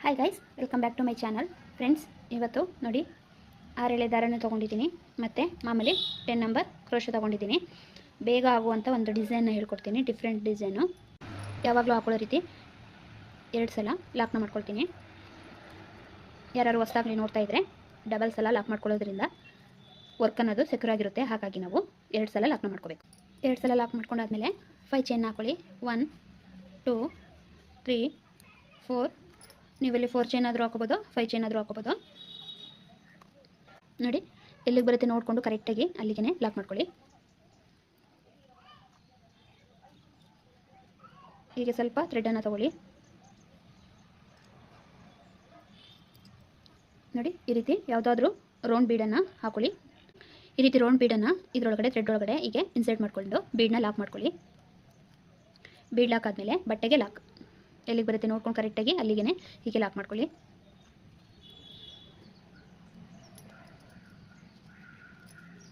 Hi guys, welcome back to my channel. Friends, ಇವತ್ತು ನೋಡಿ 6 ಎಳೆ ದಾರನ ತೊಗೊಂಡಿದ್ದೀನಿ ಮತ್ತು ಮಾಮೂಲಿ 10 ನಂಬರ್ ಕ್ರೋಶ ತೊಗೊಂಡಿದ್ದೀನಿ. ಬೇಗ ಆಗುವಂಥ ಒಂದು ಡಿಸೈನ್ನ ಹೇಳ್ಕೊಡ್ತೀನಿ. ಡಿಫ್ರೆಂಟ್ ಡಿಸೈನು, ಯಾವಾಗಲೂ ಹಾಕೊಳ್ಳೋ ರೀತಿ 2 ಸಲ ಲಾಕ್ನ ಮಾಡ್ಕೊಳ್ತೀನಿ. ಯಾರು ಹೊಸದಾಗಲಿ ನೋಡ್ತಾ ಇದ್ದರೆ ಡಬಲ್ ಸಲ ಲಾಕ್ ಮಾಡ್ಕೊಳ್ಳೋದ್ರಿಂದ ವರ್ಕ್ ಅನ್ನೋದು ಸೆಕ್ಯೂರ್ ಆಗಿರುತ್ತೆ. ಹಾಗಾಗಿ ನಾವು 2 ಸಲ ಲಾಕ್ನ ಮಾಡ್ಕೋಬೇಕು. 2 ಸಲ ಲಾಕ್ ಮಾಡ್ಕೊಂಡಾದ್ಮೇಲೆ 5 ಚೈನ್ ಹಾಕೊಳ್ಳಿ. 1 2 3 4. ನೀವಲ್ಲಿ 4 ಚೈನ್ ಆದರೂ ಹಾಕೋಬೋದು, 5 ಚೈನ್ ಆದರೂ ಹಾಕೋಬೋದು. ನೋಡಿ, ಎಲ್ಲಿಗೆ ಬರುತ್ತೆ ನೋಡಿಕೊಂಡು ಕರೆಕ್ಟಾಗಿ ಅಲ್ಲಿಗೆ ಲಾಕ್ ಮಾಡ್ಕೊಳ್ಳಿ. ಹೀಗೆ ಸ್ವಲ್ಪ ಥ್ರೆಡನ್ನು ತಗೊಳ್ಳಿ. ನೋಡಿ, ಈ ರೀತಿ ಯಾವುದಾದ್ರೂ ರೌಂಡ್ ಬೀಡನ್ನು ಹಾಕೊಳ್ಳಿ. ಈ ರೀತಿ ರೌಂಡ್ ಬೀಡನ್ನು ಇದರೊಳಗಡೆ ಥ್ರೆಡ್ ಒಳಗಡೆ ಹೀಗೆ ಇನ್ಸರ್ಟ್ ಮಾಡಿಕೊಂಡು ಬೀಡನ್ನ ಲಾಕ್ ಮಾಡ್ಕೊಳ್ಳಿ. ಬೀಡ್ ಲಾಕ್ ಆದಮೇಲೆ ಬಟ್ಟೆಗೆ ಲಾಕ್ ಎಲ್ಲಿಗೆ ಬರುತ್ತೆ ನೋಡ್ಕೊಂಡು ಕರೆಕ್ಟಾಗಿ ಅಲ್ಲಿಗೆ ಹೀಗೆ ಲಾಕ್ ಮಾಡ್ಕೊಳ್ಳಿ.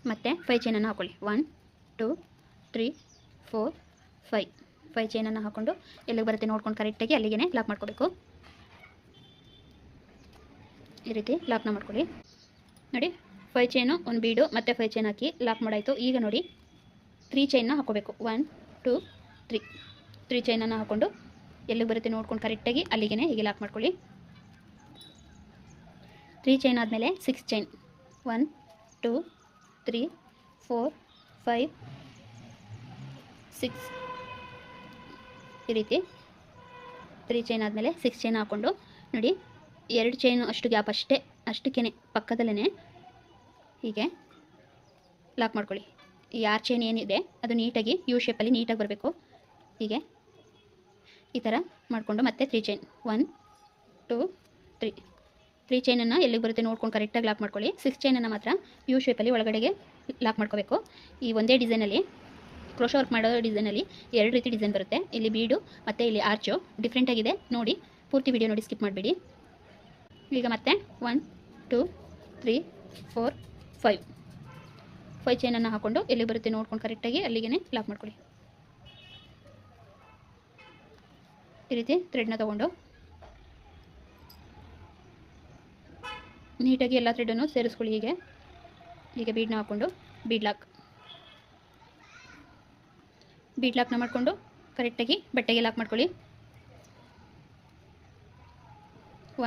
ಮತ್ತು 5 ಚೈನನ್ನು ಹಾಕೊಳ್ಳಿ. 1 2 3 4 5 ಚೈನನ್ನು ಹಾಕ್ಕೊಂಡು ಎಲ್ಲಿಗೆ ಬರುತ್ತೆ ನೋಡ್ಕೊಂಡು ಕರೆಕ್ಟಾಗಿ ಅಲ್ಲಿಗೆ ಲಾಕ್ ಮಾಡ್ಕೋಬೇಕು. ಈ ರೀತಿ ಲಾಕ್ನ ಮಾಡ್ಕೊಳ್ಳಿ. ನೋಡಿ, 5 ಚೈನು, 1 ಬೀಡು ಮತ್ತು 5 ಚೈನ್ ಹಾಕಿ ಲಾಕ್ ಮಾಡಾಯಿತು. ಈಗ ನೋಡಿ 3 ಚೈನ್ನ ಹಾಕೋಬೇಕು. 1 2 3 ಚೈನನ್ನು ಹಾಕ್ಕೊಂಡು ಎಲ್ಲಿಗೆ ಬರುತ್ತೆ ನೋಡ್ಕೊಂಡು ಕರೆಕ್ಟಾಗಿ ಅಲ್ಲಿಗೆ ಹೀಗೆ ಲಾಕ್ ಮಾಡ್ಕೊಳ್ಳಿ. 3 ಚೈನ್ ಆದಮೇಲೆ 6 ಚೈನ್. 1 2 3 4 5 6. ಈ ರೀತಿ 3 ಚೈನ್ ಆದಮೇಲೆ 6 ಚೈನ್ ಹಾಕ್ಕೊಂಡು ನೋಡಿ 2 ಚೈನು ಅಷ್ಟು ಗ್ಯಾಪ್ ಅಷ್ಟಕ್ಕೇ ಪಕ್ಕದಲ್ಲೇ ಹೀಗೆ ಲಾಕ್ ಮಾಡ್ಕೊಳ್ಳಿ. ಈ 6 ಚೈನ್ ಏನಿದೆ ಅದು ನೀಟಾಗಿ ಯು ಶೇಪಲ್ಲಿ ನೀಟಾಗಿ ಬರಬೇಕು. ಹೀಗೆ ಈ ಥರ ಮಾಡಿಕೊಂಡು ಮತ್ತೆ 3 ಚೈನ್. 1 2 3 ಚೈನನ್ನು ಎಲ್ಲಿಗೆ ಬರುತ್ತೆ ನೋಡ್ಕೊಂಡು ಕರೆಕ್ಟಾಗಿ ಲಾಕ್ ಮಾಡ್ಕೊಳ್ಳಿ. 6 ಚೈನನ್ನು ಮಾತ್ರ ಯು ಶೇಪಲ್ಲಿ ಒಳಗಡೆಗೆ ಲಾಕ್ ಮಾಡ್ಕೋಬೇಕು. ಈ ಒಂದೇ ಡಿಸೈನಲ್ಲಿ ಕ್ರೋಶ ವರ್ಕ್ ಮಾಡೋ ಡಿಸೈನಲ್ಲಿ 2 ರೀತಿ ಡಿಸೈನ್ ಬರುತ್ತೆ. ಇಲ್ಲಿ ಬೀಡು ಮತ್ತು ಇಲ್ಲಿ ಆರ್ಚು ಡಿಫ್ರೆಂಟಾಗಿದೆ. ನೋಡಿ, ಪೂರ್ತಿ ವಿಡಿಯೋ ನೋಡಿ, ಸ್ಕಿಪ್ ಮಾಡಬೇಡಿ. ಈಗ ಮತ್ತೆ 1 2 3 4 5 ಚೈನನ್ನು ಹಾಕ್ಕೊಂಡು ಎಲ್ಲಿಗೆ ಬರುತ್ತೆ ನೋಡ್ಕೊಂಡು ಕರೆಕ್ಟಾಗಿ ಅಲ್ಲಿಗೆ ಲಾಕ್ ಮಾಡ್ಕೊಳ್ಳಿ. ಈ ರೀತಿ ಥ್ರೆಡ್ನ ತೊಗೊಂಡು ನೀಟಾಗಿ ಎಲ್ಲ ಥ್ರೆಡನ್ನು ಸೇರಿಸ್ಕೊಳ್ಳಿ. ಹೀಗೆ ಬೀಡನ್ನ ಹಾಕ್ಕೊಂಡು ಬೀಡ್ ಲಾಕ್ನ ಮಾಡಿಕೊಂಡು ಕರೆಕ್ಟಾಗಿ ಬಟ್ಟೆಗೆ ಲಾಕ್ ಮಾಡ್ಕೊಳ್ಳಿ.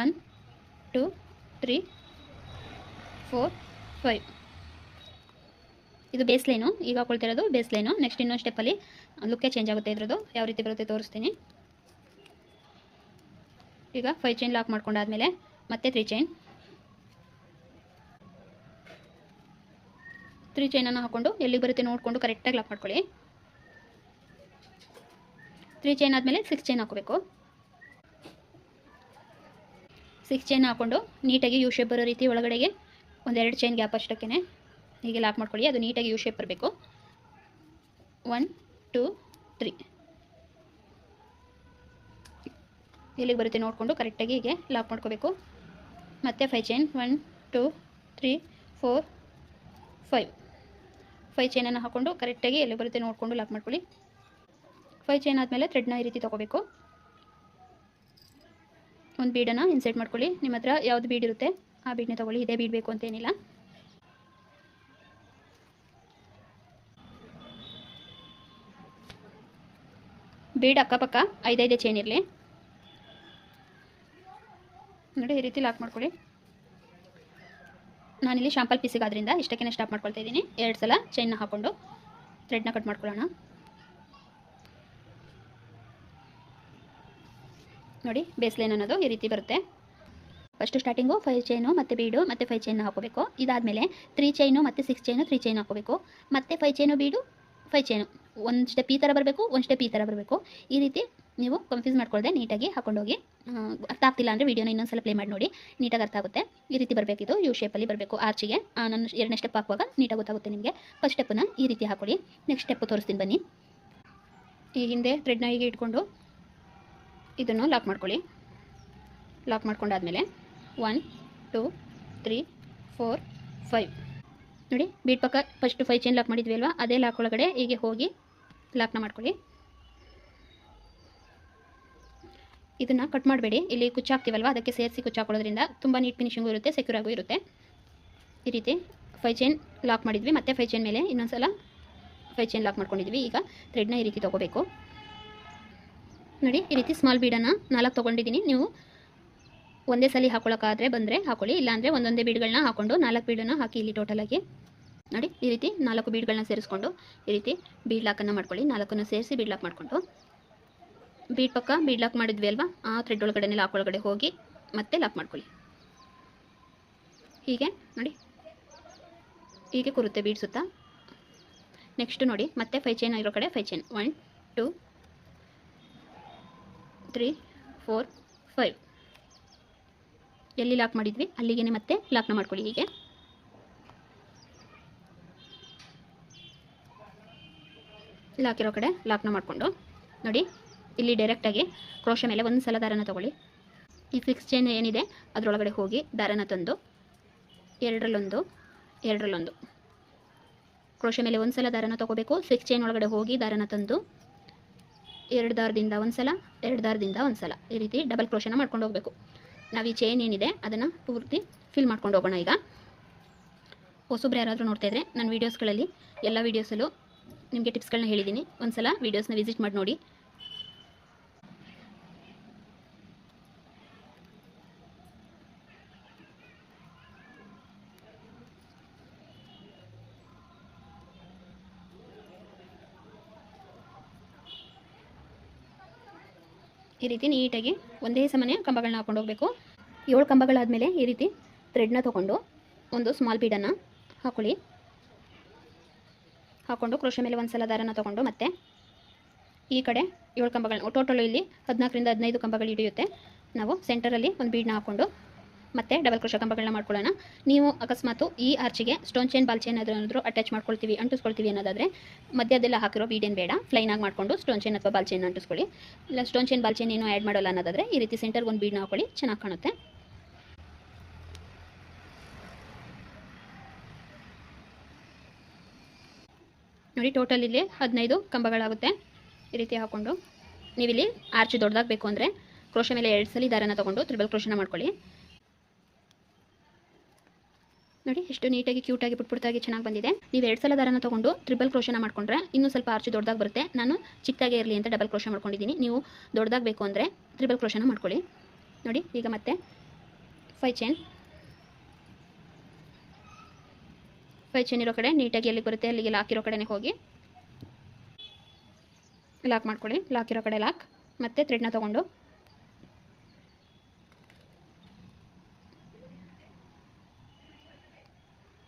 1 2 3 4 5. ಇದು ಬೇಸ್ ಲೈನು. ಈಗ ಹಾಕೊಳ್ತಿರೋದು ಬೇಸ್ ಲೈನು. ನೆಕ್ಸ್ಟ್ ಇನ್ನೊಂದು ಸ್ಟೆಪ್ಪಲ್ಲಿ ಲುಕ್ಕೇ ಚೇಂಜ್ ಆಗುತ್ತೆ. ಇದ್ರದ್ದು ಯಾವ ರೀತಿ ಬರುತ್ತೆ ತೋರಿಸ್ತೀನಿ. ಈಗ 5 ಚೈನ್ ಲಾಕ್ ಮಾಡ್ಕೊಂಡಾದ್ಮೇಲೆ ಮತ್ತೆ 3 ಚೈನನ್ನು ಹಾಕ್ಕೊಂಡು ಎಲ್ಲಿಗೆ ಬರುತ್ತೆ ನೋಡಿಕೊಂಡು ಕರೆಕ್ಟಾಗಿ ಲಾಕ್ ಮಾಡ್ಕೊಳ್ಳಿ. 3 ಚೈನ್ ಆದಮೇಲೆ 6 ಚೈನ್ ಹಾಕೋಬೇಕು. 6 ಚೈನ್ ಹಾಕ್ಕೊಂಡು ನೀಟಾಗಿ ಯು ಶೇಪ್ ಬರೋ ರೀತಿ ಒಳಗಡೆಗೆ 1-2 ಚೈನ್ ಗ್ಯಾಪ್ ಅಷ್ಟಕ್ಕೇ ಹೀಗೆ ಲಾಕ್ ಮಾಡ್ಕೊಳ್ಳಿ. ಅದು ನೀಟಾಗಿ ಯು ಶೇಪ್ ಬರಬೇಕು. 1 2 3 ಎಲ್ಲಿಗೆ ಬರುತ್ತೆ ನೋಡಿಕೊಂಡು ಕರೆಕ್ಟಾಗಿ ಹೀಗೆ ಲಾಕ್ ಮಾಡ್ಕೋಬೇಕು. ಮತ್ತು 5 ಚೈನ್. 1 2 3 4 5 ಚೈನನ್ನು ಹಾಕ್ಕೊಂಡು ಕರೆಕ್ಟಾಗಿ ಎಲ್ಲಿ ಬರುತ್ತೆ ನೋಡಿಕೊಂಡು ಲಾಕ್ ಮಾಡ್ಕೊಳ್ಳಿ. 5 ಚೈನ್ ಆದಮೇಲೆ ಥ್ರೆಡ್ನ ಈ ರೀತಿ ತೊಗೋಬೇಕು. ಒಂದು ಬೀಡನ್ನು ಇನ್ಸರ್ಟ್ ಮಾಡ್ಕೊಳ್ಳಿ. ನಿಮ್ಮ ಹತ್ರ ಯಾವುದು ಬೀಡ್ ಇರುತ್ತೆ ಆ ಬೀಡನ್ನೇ ತೊಗೊಳ್ಳಿ. ಇದೇ ಬೀಡ್ ಬೇಕು ಅಂತೇನಿಲ್ಲ. ಬೀಡ್ ಅಕ್ಕಪಕ್ಕ 5 ಚೈನ್ ಇರಲಿ. ನೋಡಿ, ಈ ರೀತಿ ಲಾಕ್ ಮಾಡ್ಕೊಳ್ಳಿ. ನಾನಿಲ್ಲಿ ಶಾಂಪಲ್ ಪೀಸಿಗಾದ್ರಿಂದ ಇಷ್ಟಕ್ಕೇ ಸ್ಟಾಪ್ ಮಾಡ್ಕೊಳ್ತಾ ಇದ್ದೀನಿ. 2 ಸಲ ಚೈನ್ನ ಹಾಕ್ಕೊಂಡು ಥ್ರೆಡ್ನ ಕಟ್ ಮಾಡ್ಕೊಳ್ಳೋಣ. ನೋಡಿ, ಬೇಸ್ ಲೈನ್ ಅನ್ನೋದು ಈ ರೀತಿ ಬರುತ್ತೆ. ಫಸ್ಟು ಸ್ಟಾರ್ಟಿಂಗು 5 ಚೈನು ಮತ್ತು ಬೀಡು ಮತ್ತು 5 ಚೈನ್ ಹಾಕೋಬೇಕು. ಇದಾದಮೇಲೆ 3 ಚೈನು ಮತ್ತು 6 ಚೈನು 3 ಚೈನ್ ಹಾಕೋಬೇಕು. ಮತ್ತು 5 ಚೈನು ಬೀಡು 5 ಚೈನು. ಒಂದು ಸ್ಟೆಪ್ ಈ ಥರ ಬರಬೇಕು, ಒಂದು ಸ್ಟೆಪ್ ಈ ಥರ ಬರಬೇಕು. ಈ ರೀತಿ ನೀವು ಕನ್ಫ್ಯೂಸ್ ಮಾಡ್ಕೊಳ್ಳದೆ ನೀಟಾಗಿ ಹಾಕೊಂಡೋಗಿ. ಅರ್ಥ ಆಗ್ತಿಲ್ಲ ಅಂದರೆ ವೀಡಿಯೋನ ಇನ್ನೊಂದು ಸಲ ಪ್ಲೇ ಮಾಡಿ ನೋಡಿ, ನೀಟಾಗಿ ಅರ್ಥ ಆಗುತ್ತೆ. ಈ ರೀತಿ ಬರಬೇಕಿದು ಯು ಶೇಪಲ್ಲಿ ಬರಬೇಕು. ಆರ್ಚಿಗೆ ನಾನು 2ನೇ ಸ್ಟೆಪ್ ಹಾಕುವಾಗ ನೀಟಾಗಿ ಗೊತ್ತಾಗುತ್ತೆ ನಿಮಗೆ. ಫಸ್ಟ್ ಸ್ಟೆಪ್ಪನ್ನು ಈ ರೀತಿ ಹಾಕೊಳ್ಳಿ. ನೆಕ್ಸ್ಟ್ ಸ್ಟೆಪ್ಪು ತೋರಿಸ್ತೀನಿ ಬನ್ನಿ. ಈ ಹಿಂದೆ ಥ್ರೆಡ್ನ ಹೀಗೆ ಇಟ್ಕೊಂಡು ಇದನ್ನು ಲಾಕ್ ಮಾಡ್ಕೊಳ್ಳಿ. ಲಾಕ್ ಮಾಡ್ಕೊಂಡಾದ್ಮೇಲೆ 1 2 3 4 5 ನೋಡಿ, ಬೀಟ್ ಪಕ್ಕ ಫಸ್ಟ್ 5 ಚೈನ್ ಲಾಕ್ ಮಾಡಿದ್ವಿ ಅಲ್ವಾ, ಅದೇ ಲಾಕ್ ಒಳಗಡೆ ಹೀಗೆ ಹೋಗಿ ಲಾಕ್ನ ಮಾಡ್ಕೊಳ್ಳಿ. ಇದನ್ನು ಕಟ್ ಮಾಡಬೇಡಿ, ಇಲ್ಲಿ ಕುಚ್ಚಾಕ್ತೀವಲ್ವ ಅದಕ್ಕೆ ಸೇರಿಸಿ ಕುಚ್ಚಾಕೊಳ್ಳೋದ್ರಿಂದ ತುಂಬ ನೀಟ್ ಫಿನಿಶಿಂಗು ಇರುತ್ತೆ, ಸೆಕ್ಯೂರ್ ಆಗೂ ಇರುತ್ತೆ. ಈ ರೀತಿ 5 ಚೈನ್ ಲಾಕ್ ಮಾಡಿದ್ವಿ, ಮತ್ತೆ 5 ಚೈನ್ ಮೇಲೆ ಇನ್ನೊಂದು ಸಲ 5 ಚೈನ್ ಲಾಕ್ ಮಾಡ್ಕೊಂಡಿದ್ವಿ. ಈಗ ಥ್ರೆಡ್ನ ಈ ರೀತಿ ತೊಗೋಬೇಕು ನೋಡಿ. ಈ ರೀತಿ ಸ್ಮಾಲ್ ಬೀಡನ್ನು 4 ತೊಗೊಂಡಿದ್ದೀನಿ. ನೀವು ಒಂದೇ ಸಲ ಹಾಕೊಳ್ಳೋಕ್ಕಾದರೆ ಬಂದರೆ ಹಾಕೊಳ್ಳಿ, ಇಲ್ಲಾಂದರೆ ಒಂದೊಂದೇ ಬೀಡ್ಗಳನ್ನ ಹಾಕ್ಕೊಂಡು 4 ಬೀಡನ್ನು ಹಾಕಿ ಇಲ್ಲಿ ಟೋಟಲಾಗಿ ನೋಡಿ. ಈ ರೀತಿ 4 ಬೀಡ್ಗಳನ್ನ ಸೇರಿಸ್ಕೊಂಡು ಈ ರೀತಿ ಬೀಡ್ ಲಾಕನ್ನು ಮಾಡ್ಕೊಳ್ಳಿ. 4 ಸೇರಿಸಿ ಬೀಡ್ ಲಾಕ್ ಮಾಡಿಕೊಂಡು ಬೀಡ್ ಪಕ್ಕ ಬೀಡ್ ಲಾಕ್ ಮಾಡಿದ್ವಿ ಅಲ್ವಾ, ಆ ಥ್ರೆಡ್ ಒಳಗಡೆ ಲಾಕ್ ಒಳಗಡೆ ಹೋಗಿ ಮತ್ತೆ ಲಾಕ್ ಮಾಡ್ಕೊಳ್ಳಿ. ಹೀಗೆ ನೋಡಿ, ಹೀಗೆ ಕೂರುತ್ತೆ ಬೀಡ್ ಸುತ್ತ. ನೆಕ್ಸ್ಟ್ ನೋಡಿ, ಮತ್ತೆ 5 ಚೈನ್ ಇರೋ ಕಡೆ 5 ಚೈನ್ 1 2 3 4 5 ಎಲ್ಲಿ ಲಾಕ್ ಮಾಡಿದ್ವಿ ಅಲ್ಲಿಗೆ ಮತ್ತೆ ಲಾಕ್ನ ಮಾಡ್ಕೊಳ್ಳಿ. ಹೀಗೆ ಲಾಕ್ ಇರೋ ಕಡೆ ಲಾಕ್ನ ಮಾಡಿಕೊಂಡು ನೋಡಿ, ಇಲ್ಲಿ ಡೈರೆಕ್ಟಾಗಿ ಕ್ರೋಶೆ ಮೇಲೆ ಒಂದು ಸಲ ದಾರನ ತೊಗೊಳ್ಳಿ. ಈ 6 ಚೈನ್ ಏನಿದೆ ಅದರೊಳಗಡೆ ಹೋಗಿ ದಾರನ ತಂದು ಎರಡರಲ್ಲೊಂದು ಕ್ರೋಶೆ ಮೇಲೆ ಒಂದು ಸಲ ದಾರನ ತೊಗೋಬೇಕು. 6 ಚೈನ್ ಒಳಗಡೆ ಹೋಗಿ ದಾರನ ತಂದು 2 ದಾರದಿಂದ ಒಂದು ಸಲ, 2 ದಾರದಿಂದ ಒಂದು ಸಲ ಈ ರೀತಿ ಡಬಲ್ ಕ್ರೋಶೆನ ಮಾಡ್ಕೊಂಡು ಹೋಗಬೇಕು. ನಾವು ಈ ಚೈನ್ ಏನಿದೆ ಅದನ್ನು ಪೂರ್ತಿ ಫಿಲ್ ಮಾಡ್ಕೊಂಡು ಹೋಗೋಣ. ಈಗ ಹೊಸಬ್ರು ಯಾರಾದರೂ ನೋಡ್ತಾ ಇದ್ದರೆ ನನ್ನ ವೀಡಿಯೋಸ್ಗಳಲ್ಲಿ ಎಲ್ಲ ವೀಡಿಯೋಸಲ್ಲೂ ನಿಮಗೆ ಟಿಪ್ಸ್ಗಳನ್ನ ಹೇಳಿದ್ದೀನಿ, ಒಂದು ಸಲ ವೀಡಿಯೋಸ್ನ ವಿಸಿಟ್ ಮಾಡಿ ನೋಡಿ. ಈ ರೀತಿ ನೀಟಾಗಿ ಒಂದೇ ಸಮನೆ ಕಂಬಗಳನ್ನ ಹಾಕೊಂಡು ಹೋಗಬೇಕು. 7 ಕಂಬಗಳಾದಮೇಲೆ ಈ ರೀತಿ ಥ್ರೆಡ್ನ ತೊಗೊಂಡು ಒಂದು ಸ್ಮಾಲ್ ಬೀಡನ್ನು ಹಾಕ್ಕೊಂಡು ಕ್ರೋಶೆ ಮೇಲೆ ಒಂದು ಸಲ ದಾರನ ತೊಗೊಂಡು ಮತ್ತೆ ಈ ಕಡೆ 7 ಕಂಬಗಳನ್ನ ಟೋಟಲ್ ಇಲ್ಲಿ 14ರಿಂದ 15 ಕಂಬಗಳು ಹಿಡಿಯುತ್ತೆ. ನಾವು ಸೆಂಟರಲ್ಲಿ ಒಂದು ಬೀಡನ್ನ ಹಾಕ್ಕೊಂಡು ಮತ್ತೆ ಡಬಲ್ ಕ್ರೋಶೆ ಕಂಬಗಳನ್ನ ಮಾಡ್ಕೊಳ್ಳೋಣ. ನೀವು ಅಕಸ್ಮಾತು ಈ ಆರ್ಚಿಗೆ ಸ್ಟೋನ್ ಚೈನ್ ಬಾಲ್ ಚೈನ್ ಏನಾದರೂ ಅಟ್ಯಾಚ್ ಅಂಟಿಸ್ಕೊಳ್ತೀವಿ ಅನ್ನೋದಾದರೆ ಮಧ್ಯದೆಲ್ಲ ಹಾಕಿರೋ ಬೀಡೇನು ಬೇಡ, ಫ್ಲೈನಾಗಿ ಮಾಡಿಕೊಂಡು ಸ್ಟೋನ್ ಚೈನ್ ಅಥವಾ ಬಾಲ್ ಚೈನ್ ಅಂಟಿಸ್ಕೊಳ್ಳಿ. ಇಲ್ಲ ಸ್ಟೋನ್ ಚೈನ್ ಬಾಲ್ ಚೈನ್ ಏನೂ ಆ್ಯಡ್ ಮಾಡೋಲ್ಲ ಅನ್ನೋದಾದರೆ ಈ ರೀತಿ ಸೆಂಟರ್ಗೆ ಒಂದು ಬೀಡನ್ನ ಹಾಕೊಳ್ಳಿ, ಚೆನ್ನಾಗಿ ಕಾಣುತ್ತೆ. ನೋಡಿ, ಟೋಟಲ್ ಇಲ್ಲಿ 15 ಕಂಬಗಳಾಗುತ್ತೆ. ಈ ರೀತಿ ಹಾಕ್ಕೊಂಡು ನೀವಿಲ್ಲಿ ಆರ್ಚ್ ದೊಡ್ಡದಾಗಬೇಕು ಅಂದರೆ ಕ್ರೋಶೆ ಮೇಲೆ 2 ಸಲ ದಾರನ ತೊಗೊಂಡು ತ್ರಿಬಲ್ ಕ್ರೋಶನ ಮಾಡ್ಕೊಳ್ಳಿ. ನೋಡಿ ಎಷ್ಟು ನೀಟಾಗಿ ಕ್ಯೂಟಾಗಿ ಪುಟ್ಟಾಗಿ ಚೆನ್ನಾಗಿ ಬಂದಿದೆ. ನೀವು 2 ಸಲ ದಾರನ ತೊಗೊಂಡು ತ್ರಿಬಲ್ ಕ್ರೋಶನ ಮಾಡ್ಕೊಂಡ್ರೆ ಇನ್ನೂ ಸ್ವಲ್ಪ ಆರ್ಚ್ ದೊಡ್ಡದಾಗಿ ಬರುತ್ತೆ. ನಾನು ಚಿಕ್ಕದಾಗೇ ಇರಲಿ ಅಂತ ಡಬಲ್ ಕ್ರೋಶ ಮಾಡ್ಕೊಂಡಿದ್ದೀನಿ. ನೀವು ದೊಡ್ಡದಾಗಬೇಕು ಅಂದರೆ ತ್ರಿಬಲ್ ಕ್ರೋಶನ ಮಾಡ್ಕೊಳ್ಳಿ. ನೋಡಿ, ಈಗ ಮತ್ತೆ 5 ಚೈನ್ ಇರೋ ಕಡೆ ನೀಟಾಗಿ ಎಲ್ಲಿಗೆ ಬರುತ್ತೆ ಅಲ್ಲಿಗೆ ಲಾಕ್ ಇರೋ ಕಡೆನೇ ಹೋಗಿ ಲಾಕ್ ಮಾಡ್ಕೊಳ್ಳಿ. ಲಾಕ್ ಇರೋ ಕಡೆ ಲಾಕ್, ಮತ್ತೆ ಥ್ರೆಡ್ನ ತೊಗೊಂಡು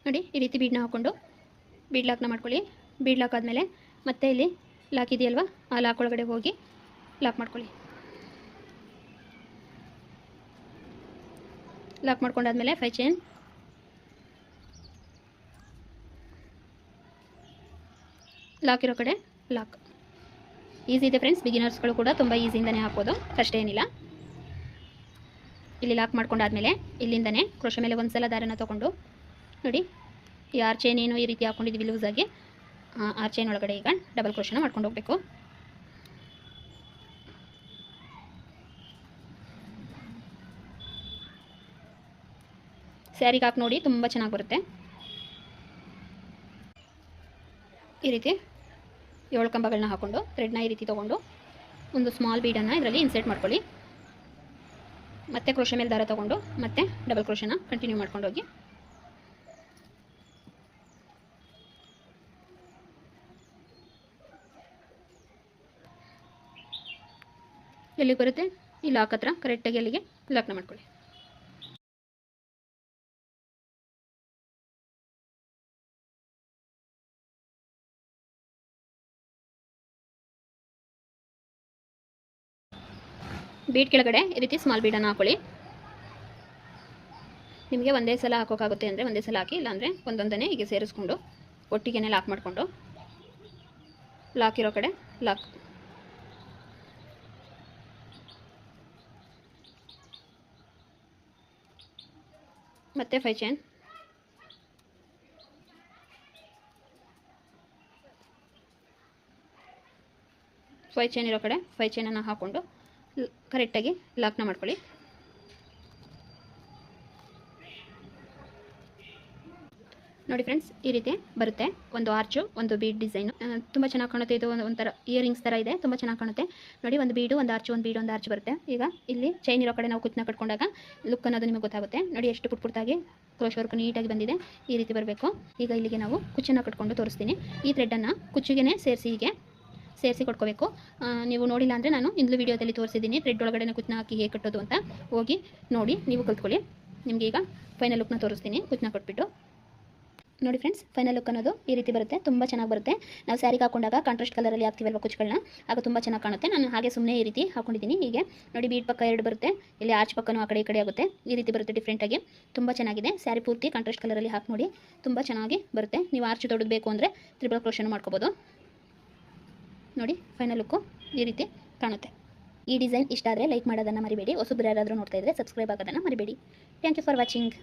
ನೋಡಿ ಈ ರೀತಿ ಬೀಡನ್ನ ಹಾಕ್ಕೊಂಡು ಬೀಡ್ ಲಾಕ್ನ ಮಾಡ್ಕೊಳ್ಳಿ. ಬೀಡ್ ಲಾಕ್ ಆದಮೇಲೆ ಮತ್ತೆ ಇಲ್ಲಿ ಲಾಕ್ ಇದೆಯಲ್ವ, ಆ ಲಾಕ್ ಒಳಗಡೆ ಹೋಗಿ ಲಾಕ್ ಮಾಡ್ಕೊಳ್ಳಿ. ಲಾಕ್ ಮಾಡ್ಕೊಂಡಾದ್ಮೇಲೆ 5 ಚೈನ್ ಲಾಕ್ ಇರೋ ಕಡೆ ಲಾಕ್. ಈಸಿ ಇದೆ ಫ್ರೆಂಡ್ಸ್, ಬಿಗಿನರ್ಸ್ಗಳು ಕೂಡ ತುಂಬ ಈಸಿಯಿಂದನೇ ಹಾಕೋದು, ಕಷ್ಟ ಏನಿಲ್ಲ. ಇಲ್ಲಿ ಲಾಕ್ ಮಾಡ್ಕೊಂಡಾದ್ಮೇಲೆ ಇಲ್ಲಿಂದನೇ ಕ್ರೋಶೆ ಮೇಲೆ ಒಂದು ಸಲ ದಾರನ ತೊಗೊಂಡು ನೋಡಿ, ಈ ಆರ್ ಚೈನ್ ಏನು ಈ ರೀತಿ ಹಾಕ್ಕೊಂಡಿದ್ದೀವಿ ಲೂಸಾಗಿ, ಆರ್ ಚೈನ್ ಒಳಗಡೆ ಈಗ ಡಬಲ್ ಕ್ರೋಶನ ಮಾಡ್ಕೊಂಡು ಹೋಗಬೇಕು. ಸ್ಯಾರಿಗೆ ಹಾಕಿ ನೋಡಿ, ತುಂಬ ಚೆನ್ನಾಗಿ ಬರುತ್ತೆ. ಈ ರೀತಿ 7 ಕಂಬಗಳನ್ನ ಹಾಕ್ಕೊಂಡು ಥ್ರೆಡ್ನ ಈ ರೀತಿ ತೊಗೊಂಡು ಒಂದು ಸ್ಮಾಲ್ ಬೀಡನ್ನು ಇದರಲ್ಲಿ ಇನ್ಸರ್ಟ್ ಮಾಡ್ಕೊಳ್ಳಿ. ಮತ್ತೆ ಕ್ರೋಶೆ ಮೇಲೆ ದಾರ ತೊಗೊಂಡು ಮತ್ತೆ ಡಬಲ್ ಕ್ರೋಶನ ಕಂಟಿನ್ಯೂ ಮಾಡ್ಕೊಂಡು ಹೋಗಿ ಎಲ್ಲಿಗೆ ಬರುತ್ತೆ ಈ ಲಾಕ್ ಹತ್ರ ಕರೆಕ್ಟಾಗಿ ಅಲ್ಲಿಗೆ ಲಾಕ್ನ ಮಾಡ್ಕೊಳ್ಳಿ. ಬೀಡ್ ಕೆಳಗಡೆ ಈ ರೀತಿ ಸ್ಮಾಲ್ ಬೀಡನ್ನು ಹಾಕೊಳ್ಳಿ. ನಿಮಗೆ ಒಂದೇ ಸಲ ಹಾಕೋಕ್ಕಾಗುತ್ತೆ ಅಂದರೆ ಒಂದೇ ಸಲ ಹಾಕಿ, ಇಲ್ಲಾಂದರೆ ಒಂದೊಂದನೇ ಹೀಗೆ ಸೇರಿಸ್ಕೊಂಡು ಒಟ್ಟಿಗೆ ಲಾಕ್ ಮಾಡಿಕೊಂಡು ಲಾಕ್ ಇರೋ ಕಡೆ ಲಾಕ್. ಮತ್ತೆ 5 ಚೈನ್, ಇರೋ ಕಡೆ 5 ಚೈನನ್ನು ಹಾಕ್ಕೊಂಡು ಕರೆಕ್ಟಾಗಿ ಲಾಕ್ನ ಮಾಡ್ಕೊಳ್ಳಿ. ನೋಡಿ ಫ್ರೆಂಡ್ಸ್, ಈ ರೀತಿ ಬರುತ್ತೆ. ಒಂದು ಆರ್ಚು, ಒಂದು ಬೀಡ್ ಡಿಸೈನು ತುಂಬ ಚೆನ್ನಾಗಿ ಕಾಣುತ್ತೆ. ಇದು ಒಂಥರ ಇಯರಿಂಗ್ಸ್ ಥರ ಇದೆ, ತುಂಬ ಚೆನ್ನಾಗಿ ಕಾಣುತ್ತೆ. ನೋಡಿ, ಒಂದು ಬೀಡು, ಒಂದು ಆರ್ಚು, ಒಂದು ಬೀಡು, ಒಂದು ಆರ್ಚ್ ಬರುತ್ತೆ. ಈಗ ಇಲ್ಲಿ ಚೈನ್ ಇರೋ ಕಡೆ ನಾವು ಕುಚ್ಚನ್ನ ಕಟ್ಕೊಂಡಾಗ ಲುಕ್ ಅನ್ನೋದು ನಿಮಗೆ ಗೊತ್ತಾಗುತ್ತೆ. ನೋಡಿ, ಎಷ್ಟು ಪುಟ್ಟಾಗಿ ಕ್ರೋಶ್ ವರ್ಕ್ ನೀಟಾಗಿ ಬಂದಿದೆ. ಈ ರೀತಿ ಬರಬೇಕು. ಈಗ ಇಲ್ಲಿಗೆ ನಾವು ಕುಚ್ಚನ್ನು ಕಟ್ಕೊಂಡು ತೋರಿಸ್ತೀನಿ. ಈ ಥ್ರೆಡ್ಡನ್ನು ಕುಚ್ಚಿಗೆ ಸೇರಿಸಿ ಕೊಟ್ಕೋಬೇಕು. ನೀವು ನೋಡಿಲ್ಲ ಅಂದರೆ ನಾನು ಇಂದು ವಿಡಿಯೋದಲ್ಲಿ ತೋರಿಸಿದ್ದೀನಿ. ಥ್ರೆಡ್ ಒಳಗಡೆ ಕುಚ್ಚನ್ನ ಹಾಕಿ ಹೇಗೆ ಕಟ್ಟೋದು ಅಂತ ಹೋಗಿ ನೋಡಿ, ನೀವು ಕಲ್ತ್ಕೊಳ್ಳಿ. ನಿಮಗೆ ಈಗ ಫೈನಲ್ ಲುಕ್ನ ತೋರಿಸ್ತೀನಿ ಕುಚ್ಚನ್ನ ಕೊಟ್ಬಿಟ್ಟು. ನೋಡಿ ಫ್ರೆಂಡ್ಸ್, ಫೈನಲ್ ಲುಕ್ ಅನ್ನೋದು ಈ ರೀತಿ ಬರುತ್ತೆ. ತುಂಬ ಚೆನ್ನಾಗಿ ಬರುತ್ತೆ. ನಾವು ಸ್ಯಾರಿಗೆ ಹಾಕೊಂಡಾಗ ಕಾಂಟ್ರಾಸ್ಟ್ ಕಲರಲ್ಲಿ ಹಾಕ್ತೀವಲ್ವ ಕುಚ್ಚುಗಳನ್ನ, ಆಗ ತುಂಬ ಚೆನ್ನಾಗಿ ಕಾಣುತ್ತೆ. ನಾನು ಹಾಗೆ ಸುಮ್ಮನೆ ಈ ರೀತಿ ಹಾಕೊಂಡಿದ್ದೀನಿ. ಹೀಗೆ ನೋಡಿ, ಬೀಡ್ ಪಕ್ಕ 2 ಬರುತ್ತೆ. ಇಲ್ಲಿ ಆರ್ಚ್ ಪಕ್ಕನೂ ಆ ಕಡೆ ಈ ಕಡೆ ಆಗುತ್ತೆ. ಈ ರೀತಿ ಬರುತ್ತೆ ಡಿಫ್ರೆಂಟಾಗಿ. ತುಂಬ ಚೆನ್ನಾಗಿದೆ. ಸ್ಯಾರಿ ಪೂರ್ತಿ ಕಾಂಟ್ರಾಸ್ಟ್ ಕಲರಲ್ಲಿ ಹಾಕಿ ನೋಡಿ, ತುಂಬ ಚೆನ್ನಾಗಿ ಬರುತ್ತೆ. ನೀವು ಆರ್ಚ್ ದೊಡ್ಡಬೇಕು ಅಂದರೆ ತ್ರಿಬಲ್ ಕ್ರೋಶನ್ ಮಾಡ್ಕೋಬೋದು. ನೋಡಿ, ಫೈನಲ್ ಲುಕ್ಕು ಈ ರೀತಿ ಕಾಣುತ್ತೆ. ಈ ಡಿಸೈನ್ ಇಷ್ಟ ಆದರೆ ಲೈಕ್ ಮಾಡೋದನ್ನು ಮರಿಬೇಡಿ. ಹೊಸಬ್ರು ಯಾರಾದರೂ ನೋಡ್ತಾ ಇದ್ದರೆ ಸಬ್ಸ್ಕ್ರೈಬ್ ಆಗೋದನ್ನು ಮರಿಬೇಡಿ. Thank you for watching.